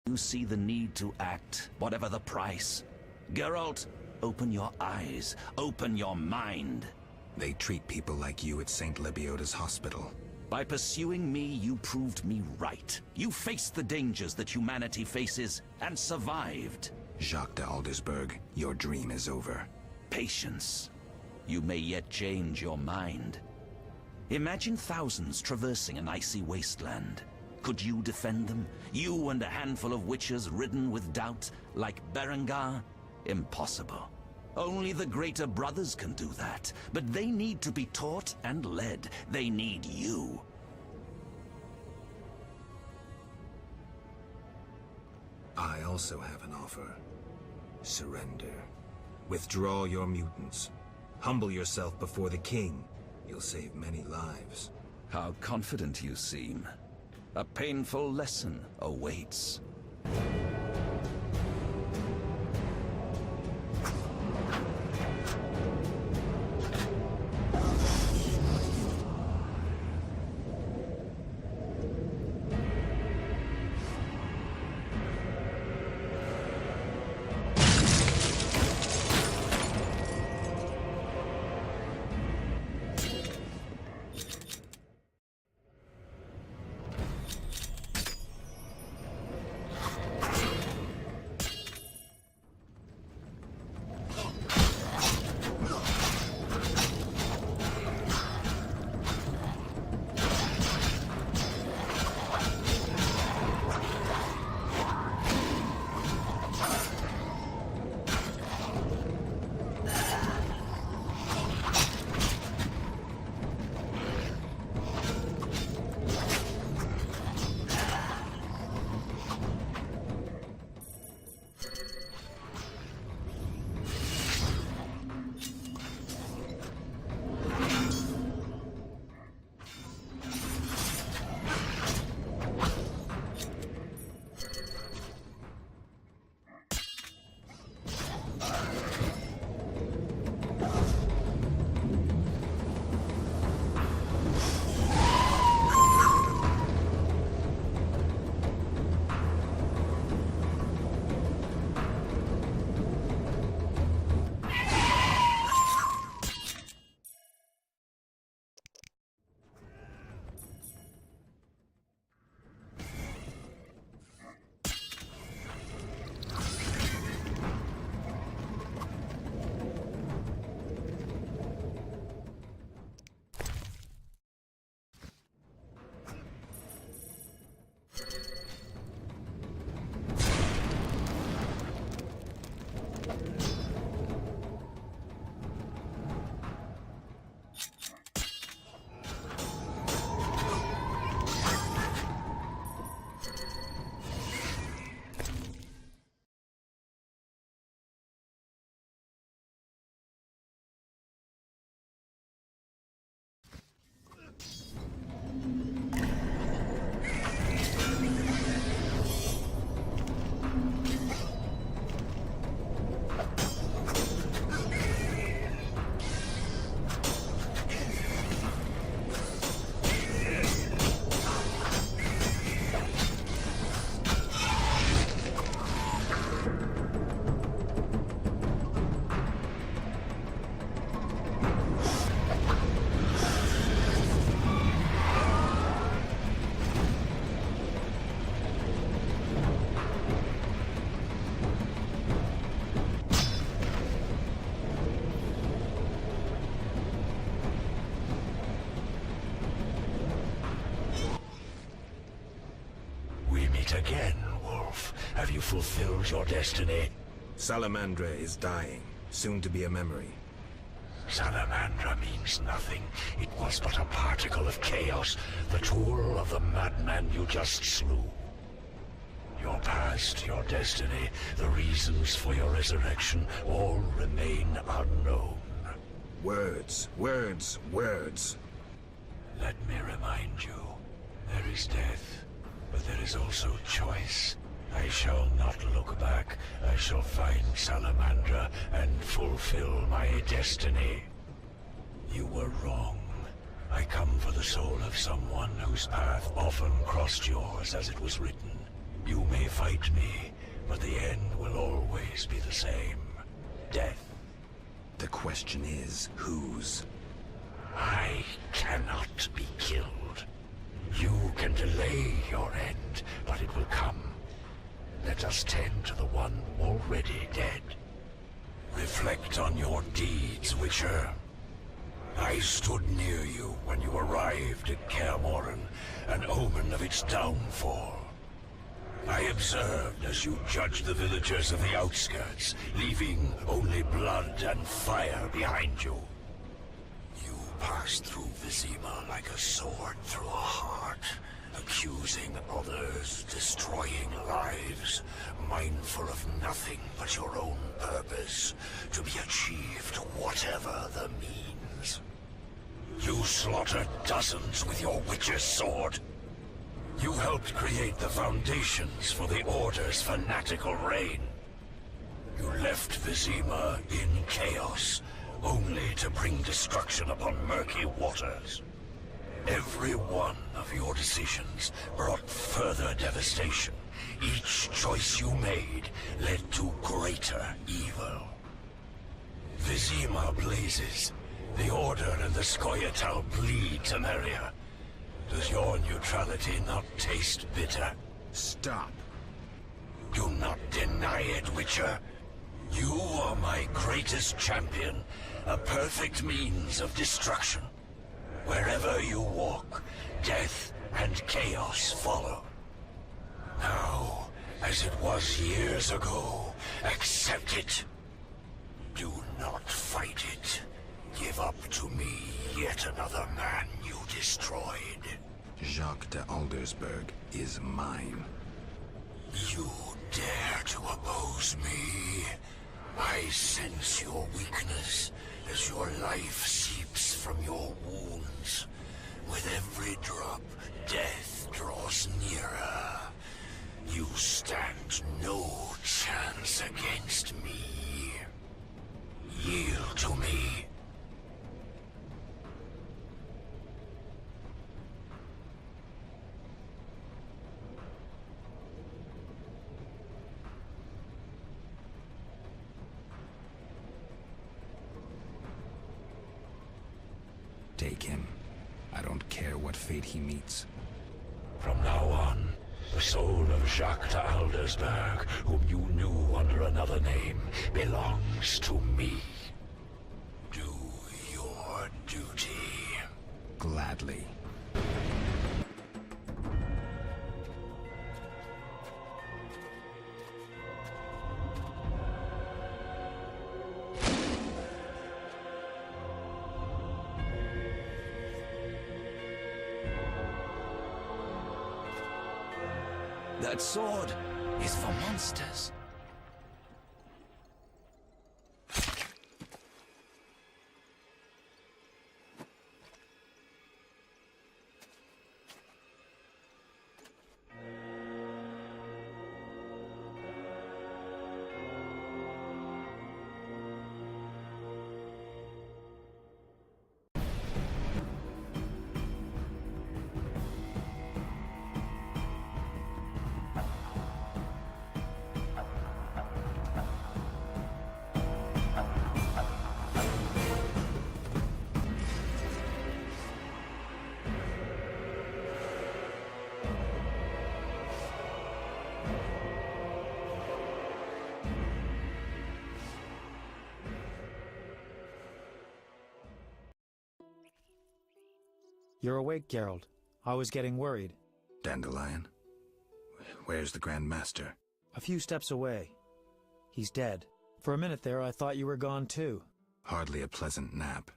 You see the need to act, whatever the price. Geralt, open your eyes, open your mind. They treat people like you at St. Lebioda's hospital. By pursuing me, you proved me right. You faced the dangers that humanity faces, and survived. Jacques de Aldersberg, your dream is over. Patience. You may yet change your mind. Imagine thousands traversing an icy wasteland. Could you defend them? You and a handful of witches ridden with doubt, like Berengar? Impossible. Only the greater brothers can do that. But they need to be taught and led. They need you. I also have an offer. Surrender. Withdraw your mutants. Humble yourself before the king. You'll save many lives. How confident you seem. A painful lesson awaits. Again, Wolf. Have you fulfilled your destiny? Salamandra is dying, soon to be a memory. Salamandra means nothing. It was but a particle of chaos, the tool of the madman you just slew. Your past, your destiny, the reasons for your resurrection, all remain unknown. Words, words, words. Let me remind you, there is death. But there is also choice. I shall not look back. I shall find Salamandra and fulfill my destiny. You were wrong. I come for the soul of someone whose path often crossed yours as it was written. You may fight me, but the end will always be the same. Death. The question is, whose? I cannot be killed. You can delay your end, but it will come. Let us tend to the one already dead. Reflect on your deeds, Witcher. I stood near you when you arrived at Kaer Morhen, an omen of its downfall. I observed as you judged the villagers of the outskirts, leaving only blood and fire behind you. You passed through Vizima like a sword through a heart, accusing others, destroying lives, mindful of nothing but your own purpose, to be achieved whatever the means. You slaughtered dozens with your witcher's sword. You helped create the foundations for the Order's fanatical reign. You left Vizima in chaos, only to bring destruction upon murky waters. Every one of your decisions brought further devastation. Each choice you made led to greater evil. Vizima blazes. The Order and the Scoia'tael bleed, Temeria. Does your neutrality not taste bitter? Stop. Do not deny it, Witcher. You are my greatest champion, a perfect means of destruction. Wherever you walk, death and chaos follow. Now, as it was years ago, accept it. Do not fight it. Give up to me yet another man you destroyed. Jacques de Aldersberg is mine. You dare to oppose me? I sense your weakness as your life seeps from your wounds. With every drop, death draws nearer. You stand no chance against me. Yield to me. Take him. I don't care what fate he meets. From now on, the soul of Jacques de Aldersberg, whom you knew under another name, belongs to me. Do your duty. Gladly. That sword is for monsters. You're awake, Geralt. I was getting worried. Dandelion? Where's the Grand Master? A few steps away. He's dead. For a minute there, I thought you were gone too. Hardly a pleasant nap.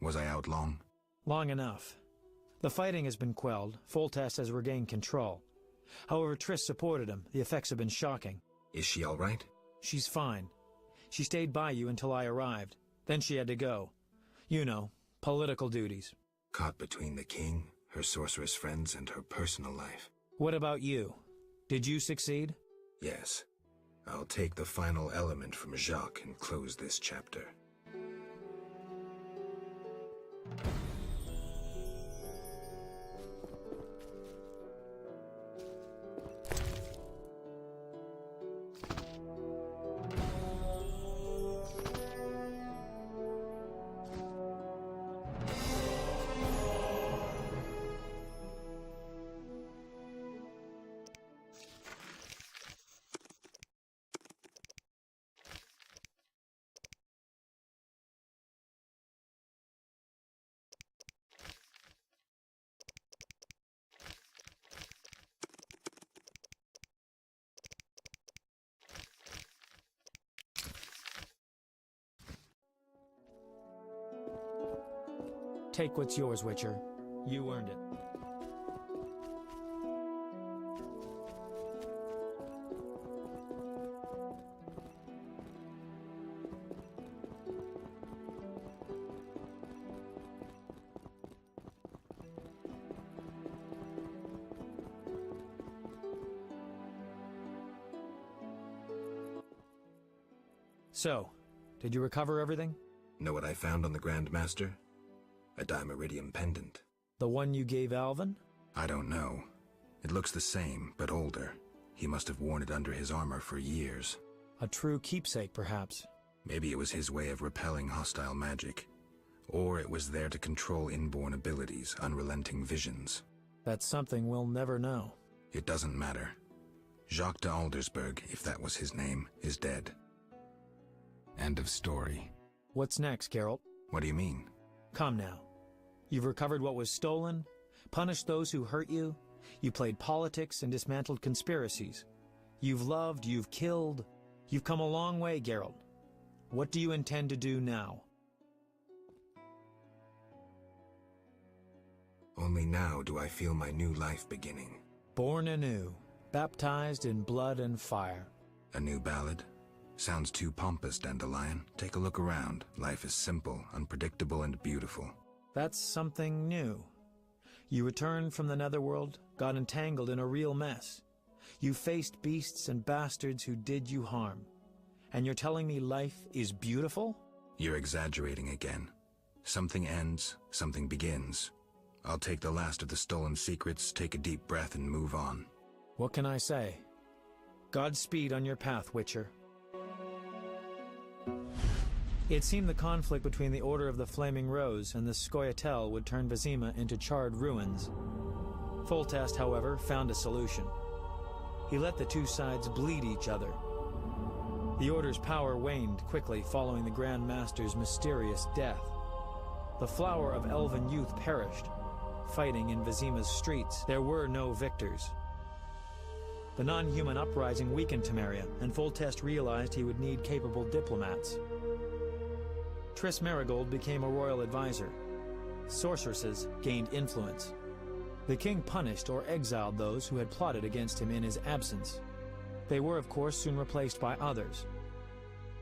Was I out long? Long enough. The fighting has been quelled. Foltest has regained control. However, Triss supported him. The effects have been shocking. Is she all right? She's fine. She stayed by you until I arrived. Then she had to go. You know, political duties. Caught between the king, her sorceress friends, and her personal life. What about you? Did you succeed? Yes. I'll take the final element from Jacques and close this chapter. Take what's yours, Witcher. You earned it. So, did you recover everything? Know what I found on the Grand Master? A dimeritium pendant. The one you gave Alvin? I don't know. It looks the same, but older. He must have worn it under his armor for years. A true keepsake, perhaps. Maybe it was his way of repelling hostile magic. Or it was there to control inborn abilities, unrelenting visions. That's something we'll never know. It doesn't matter. Jacques de Aldersberg, if that was his name, is dead. End of story. What's next, Geralt? What do you mean? Come now. You've recovered what was stolen, punished those who hurt you, you played politics and dismantled conspiracies. You've loved, you've killed. You've come a long way, Geralt. What do you intend to do now? Only now do I feel my new life beginning. Born anew, baptized in blood and fire. A new ballad? Sounds too pompous, Dandelion. Take a look around. Life is simple, unpredictable, and beautiful. That's something new. You returned from the netherworld, got entangled in a real mess. You faced beasts and bastards who did you harm. And you're telling me life is beautiful? You're exaggerating again. Something ends, something begins. I'll take the last of the stolen secrets, take a deep breath, and move on. What can I say? Godspeed on your path, Witcher. It seemed the conflict between the Order of the Flaming Rose and the Scoia'tael would turn Vizima into charred ruins. Foltest, however, found a solution. He let the two sides bleed each other. The Order's power waned quickly following the Grand Master's mysterious death. The flower of elven youth perished. Fighting in Vizima's streets, there were no victors. The non-human uprising weakened Temeria, and Foltest realized he would need capable diplomats. Triss Merigold became a royal advisor. Sorceresses gained influence. The king punished or exiled those who had plotted against him in his absence. They were, of course, soon replaced by others.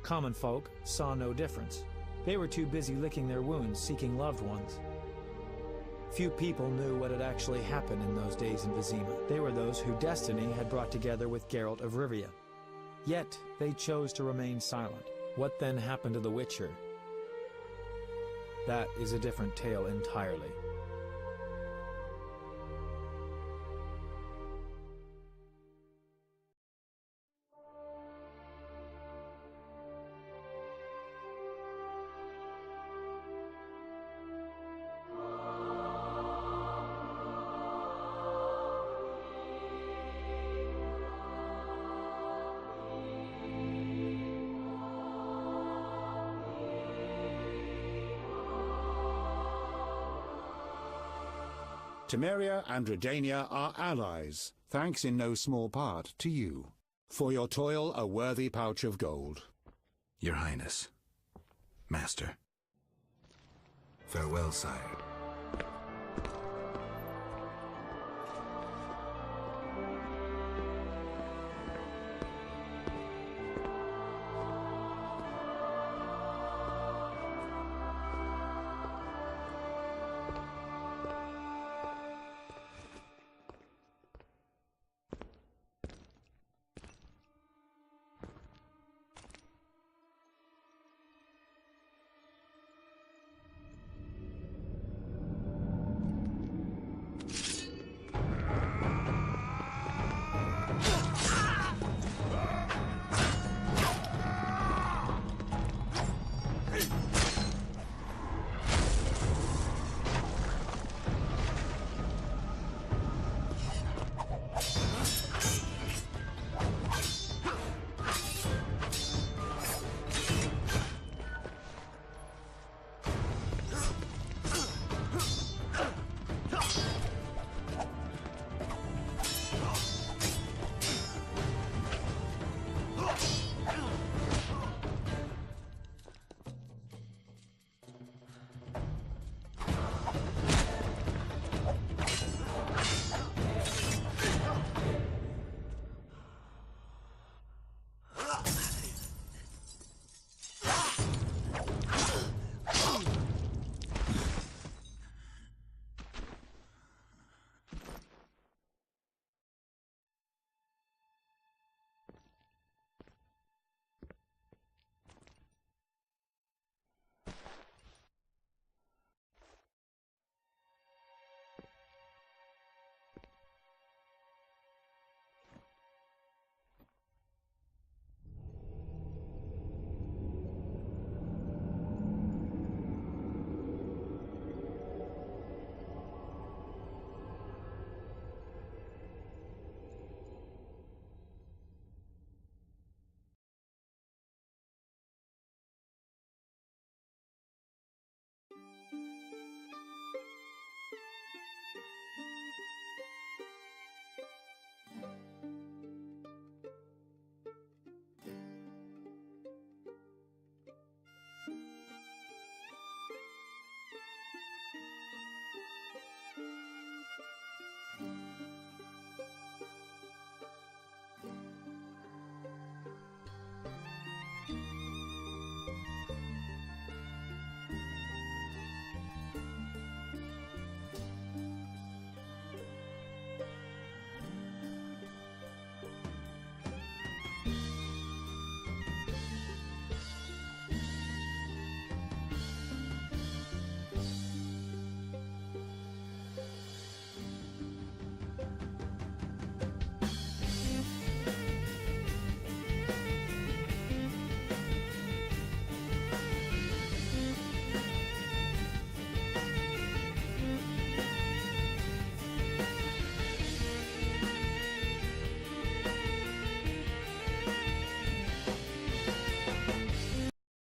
Common folk saw no difference. They were too busy licking their wounds, seeking loved ones. Few people knew what had actually happened in those days in Vizima. They were those who destiny had brought together with Geralt of Rivia. Yet, they chose to remain silent. What then happened to the Witcher? That is a different tale entirely. Temeria and Redania are allies, thanks in no small part to you. For your toil, a worthy pouch of gold. Your Highness. Master. Farewell, sire.